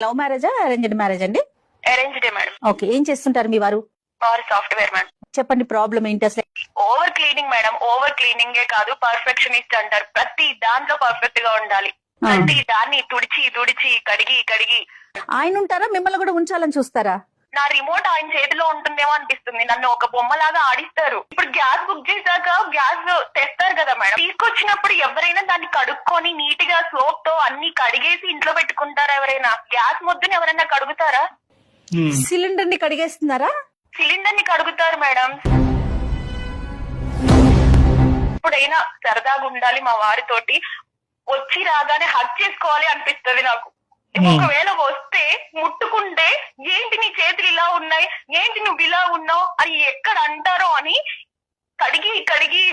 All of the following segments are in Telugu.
లవ్ మ్యారేజా అరేంజ్డ్ మ్యారేజ్ అండి? అరేంజ్డే మేడం. ఓకే, ఏం చేస్తుంటారు మీ వారు? వారు సాఫ్ట్వేర్ మేడం. చెప్పండి, ప్రాబ్లం ఏంటి అసలు? Over cleaning madam. ఓవర్ క్లీనింగే కాదు, పర్ఫెక్షనిస్ట్ అంటారు. ప్రతి దాంట్లో పర్ఫెక్ట్ గా ఉండాలి. ప్రతి దాన్ని తుడిచి తుడిచి కడిగి కడిగి. ఆయన ఉంటారా, మిమ్మల్ని కూడా ఉంచాలని చూస్తారా? నా రిమోట్ ఆయన చేతిలో ఉంటుందేమో అనిపిస్తుంది. నన్ను ఒక బొమ్మలాగా ఆడిస్తారు. ఇప్పుడు గ్యాస్ బుక్ చేశాక గ్యాస్ తెస్తారు కదా మేడం, తీసుకొచ్చినప్పుడు ఎవరైనా దాన్ని కడుక్కొని నీట్ గా సోప్ తో అన్ని కడిగేసి ఇంట్లో పెట్టుకుంటారా? ఎవరైనా గ్యాస్ ముద్దని ఎవరైనా కడుగుతారా? సిలిండర్ ని కడిగేస్తున్నారా? సిలిండర్ ని కడుగుతారు మేడం. ఎప్పుడైనా సరదాగా ఉండాలి మా వారితోటి, వచ్చి రాగానే హక్ చేసుకోవాలి అనిపిస్తుంది నాకు. ఒకవేళ వస్తే ముట్టుకుంటే ఏంటి నీ చేతులు ఇలా ఉన్నాయి, ఏంటి నువ్వు ఇలా ఉన్నావు అని ఎక్కడ అంటారో అని కడిగి కడిగి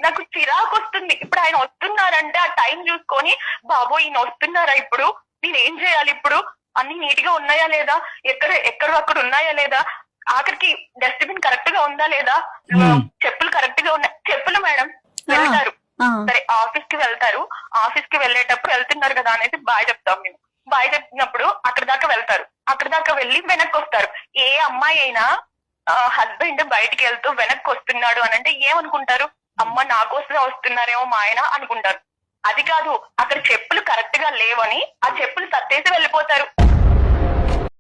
నాకు చిరాకు వస్తుంది. ఇప్పుడు ఆయన వస్తున్నారంటే ఆ టైం చూసుకొని, బాబో ఈయన వస్తున్నారా, ఇప్పుడు నేను ఏం చేయాలి, ఇప్పుడు అన్ని నీట్ గా ఉన్నాయా లేదా, ఎక్కడ అక్కడ ఉన్నాయా లేదా, ఆఖరికి డస్ట్బిన్ కరెక్ట్ గా ఉందా లేదా, చెప్పులు కరెక్ట్ గా ఉన్నాయి. చెప్పులు మేడం వెళ్తారు, సరే ఆఫీస్ కి వెళ్తారు, ఆఫీస్ కి వెళ్ళేటప్పుడు వెళ్తున్నారు కదా అనేసి బాయ్ చెప్తాం మేము. బాయ్ చెప్పినప్పుడు అక్కడ దాకా వెళ్తారు, అక్కడ దాకా వెళ్ళి వెనక్కి వస్తారు. ఏ అమ్మాయి అయినా హస్బెండ్ బయటికి వెళ్తూ వెనక్కి వస్తున్నాడు అని అంటే ఏమనుకుంటారు? అమ్మ నా కోసమే వస్తున్నారేమో మా ఆయన అనుకుంటారు. అది కాదు, అక్కడ చెప్పులు కరెక్ట్ గా లేవని ఆ చెప్పులు సర్దేసి వెళ్ళిపోతారు.